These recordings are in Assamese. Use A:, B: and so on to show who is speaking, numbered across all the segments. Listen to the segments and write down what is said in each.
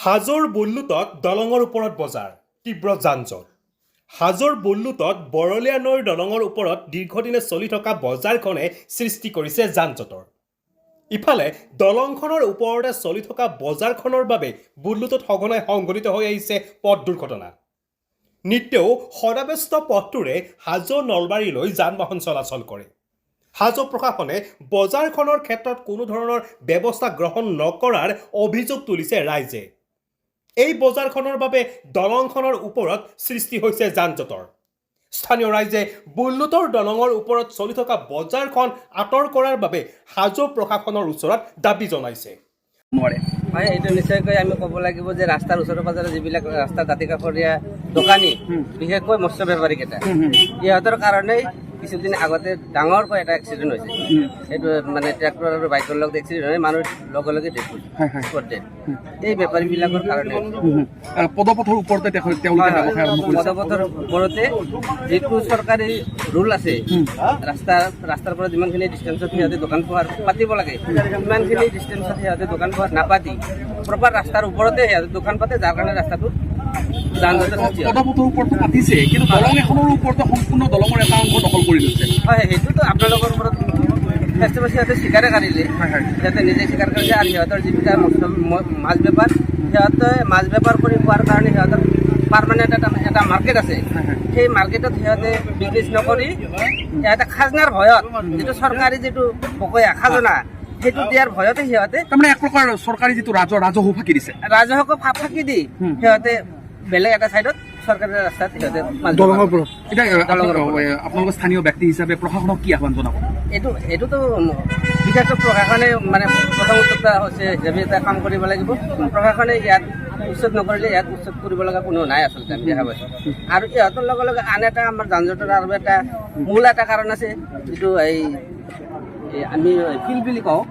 A: হাজোৰ বুল্লুটত দলঙৰ ওপৰত বজাৰ তীব্ৰ যান-জঁট। হাজোৰ বুল্লুটত বৰলীয়া নৈৰ দলঙৰ ওপৰত দীৰ্ঘদিনে চলি থকা বজাৰখনে সৃষ্টি কৰিছে যান-জঁটৰ। ইফালে দলংখনৰ ওপৰতে চলি থকা বজাৰখনৰ বাবে বুল্লুটত সঘনাই সংঘটিত হৈ আহিছে পথ দুৰ্ঘটনা। নিত্যও সদাব্যস্ত পথটোৰে হাজো নলবাৰীলৈ যান-বাহন চলাচল কৰে। হাজো প্ৰশাসনে বজাৰখনৰ ক্ষেত্ৰত কোনো ধৰণৰ ব্যৱস্থা গ্ৰহণ নকৰাৰ অভিযোগ তুলিছে ৰাইজে। এই বজাৰখনৰ বাবে দলংখনৰ ওপৰত সৃষ্টি হৈছে যান-জঁটৰ। স্থানীয় ৰাইজে বুল্লুটৰ দলঙৰ ওপৰত চলি থকা বজাৰখন আঁতৰ কৰাৰ বাবে হাজো প্ৰশাসনৰ ওচৰত দাবী জনাইছে।
B: হয়, এইটো নিশ্চয়কৈ আমি ক'ব লাগিব যে ৰাস্তাৰ ওচৰে পাজৰে যিবিলাক ৰাস্তাৰ দাঁতি কাষৰীয়া দোকানী, বিশেষকৈ মৎস্য বেপাৰীকেইটা, ইহঁতৰ কাৰণেই কিছুদিন আগতে ডাঙৰকৈ এটা এক্সিডেণ্ট হৈছে। এইটো মানে ট্ৰেক্টৰ আৰু বাইকৰ লগত এক্সিডেণ্ট হৈ মানুহ লগে লগে ডেথ হৈছে। এই বেপাৰীবিলাকৰ কাৰণে
C: পদপথৰ ওপৰতে
B: পদপথৰ ওপৰতে যিটো চৰকাৰী ৰুল আছে, ৰাস্তাৰ পৰা যিমানখিনি ডিষ্টেঞ্চত সিহঁতে দোকান পোহাৰ পাতিব লাগে, সিমানখিনি ডিষ্টেঞ্চত সিহঁতে দোকান পোহাৰ নাপাতি প্ৰপাৰ ৰাস্তাৰ ওপৰতে সিহঁতে দোকান পাতে, যাৰ কাৰণে ৰাস্তাটো
C: পদপথৰ ওপৰতো পাতিছে, কিন্তু দলং এখনৰ ওপৰতে সম্পূৰ্ণ দলঙৰ এটা অংশ দখল কৰি লৈছে।
B: হয়, সেইটোতো আপোনালোকৰ ওপৰত ফেষ্টিভেল সিহঁতে স্বীকাৰে কাঢ়িলে, সিহঁতে নিজে স্বীকাৰ কৰিছে। আৰু সিহঁতৰ যিবিলাক মাছ বেপাৰ, সিহঁতে মাছ বেপাৰ কৰি খোৱাৰ কাৰণে সিহঁতৰ পাৰ্মানেণ্ট এটা মাৰ্কেট আছে। সেই মাৰ্কেটত সিহঁতে বিজনেছ নকৰি সিহঁতে খাজনাৰ ভয়ত, যিটো চৰকাৰী যিটো বকয়া খাজনা, সেইটো দিয়াৰ ভয়তে সিহঁতে
C: তাৰমানে এক প্ৰকাৰ চৰকাৰী যিটো ৰাজহো ফাঁকি দিছে,
B: ৰাজহকো ফাঁকি দি সিহঁতে বেলেগ এটা চাইডত চৰকাৰী ৰাস্তাত সিহঁতে
C: দলঙৰ ওপৰত। এতিয়া আপোনালোকৰ স্থানীয় ব্যক্তি হিচাপে প্ৰশাসনক কি আহ্বান জনাব?
B: এইটোতো বিশেষকৈ প্ৰশাসনে মানে প্ৰথম উত্তৰতা হৈছে হিচাপে এটা কাম কৰিব লাগিব। প্ৰশাসনে ইয়াত উচ্ছেদ নকৰিলে ইয়াত উচ্ছেদ কৰিব লগা কোনো নাই আচলতে আমি দেখা পাইছোঁ। আৰু ইহঁতৰ লগে লগে আন এটা আমাৰ যান-জঁটৰ আৰু এটা মূল এটা কাৰণ আছে, যিটো এই আমি ফিল্ড বুলি কওঁ,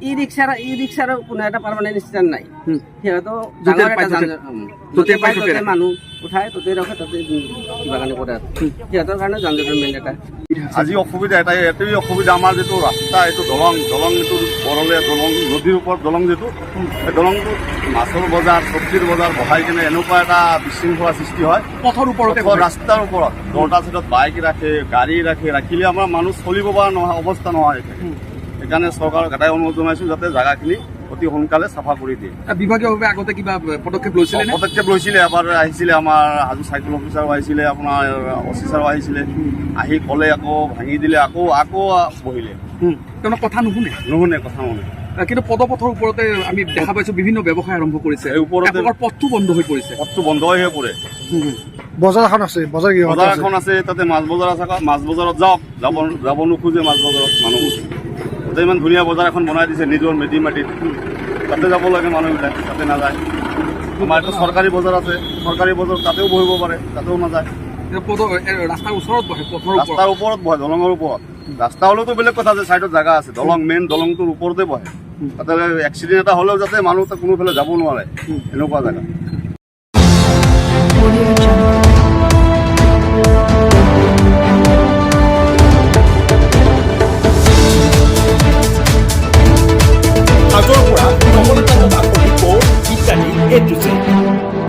B: ই ৰিক্সাৰ কোনো এটা পাৰ্মানেণ্ট ষ্টেণ্ড নাই। সিহঁতো ডাঙৰ এটা মানুহ উঠাই ততে ৰখে, তাতে কিবা কাৰণে কৰে। সিহঁতৰ কাৰণে যান-জঁটৰ মেইন এটা
D: আজি অসুবিধা এটাই অসুবিধা আমাৰ যিটো ৰাস্তা, এইটো দলং এইটো বৰলীয়া দলং, নদীৰ ওপৰত দলং যিটো, এই দলংটো মাছৰ বজাৰ, চব্জিৰ বজাৰ বহাই কিনে এনেকুৱা এটা বিশৃংখলা সৃষ্টি হয়।
C: পথৰ ওপৰতে,
D: ৰাস্তাৰ ওপৰত দুটা চাইডত বাইক ৰাখে, গাড়ী ৰাখিলে আমাৰ মানুহ চলিব পৰা নহয় অৱস্থা নহয়। সেইকাৰণে চৰকাৰক এটাই অনুৰোধ জনাইছোঁ যাতে জাগাখিনি অতি সোনকালে চাফা কৰি দিয়ে।
C: বিভাগীয়ভাৱে আগতে কিবা পদক্ষেপ লৈছিলে?
D: পদক্ষেপ লৈছিলে, এবাৰ আহিছিলে আমাৰ হাজো চাইকেল অফিচাৰো আহিছিলে, আপোনাৰ অফিচাৰো আহিছিলে, আহি ক'লে আকৌ ভাঙি দিলে, আকৌ বহিলে।
C: তেওঁলোক কথা নুশুনে,
D: কথা নুশুনে।
C: কিন্তু পদপথৰ ওপৰতে আমি দেখা পাইছোঁ বিভিন্ন ব্যৱসায় আৰম্ভ কৰিছে, পথটো বন্ধ হৈ পৰিছে।
D: পথটো বন্ধ হৈ পৰে।
C: বজাৰ এখন আছে, বজাৰ
D: এখন আছে, তাতে মাছ বজাৰ আছে। মাছ বজাৰত যাব নোখোজে মাছ বজাৰত মানুহবোৰ। তাতে ইমান ধুনীয়া বজাৰ এখন বনাই দিছে নিজৰ মাটিত, তাতে যাব লাগে মানুহবিলাক, তাতে নাযায়। আমাৰ এটা চৰকাৰী বজাৰ আছে, চৰকাৰী বজাৰ তাতেও বহিব পাৰে, তাতেও নাযায়।
C: ৰাস্তাৰ ওচৰত বহে,
D: ৰাস্তাৰ ওপৰত বহে, দলঙৰ ওপৰত। ৰাস্তা হ'লেওতো বেলেগ কথা যে চাইডত জাগা আছে, মেইন দলংটোৰ ওপৰতে বহে। তাতে এক্সিডেণ্ট এটা হ'লেও যাতে মানুহ কোনোফালে যাব নোৱাৰে, এনেকুৱা জেগা।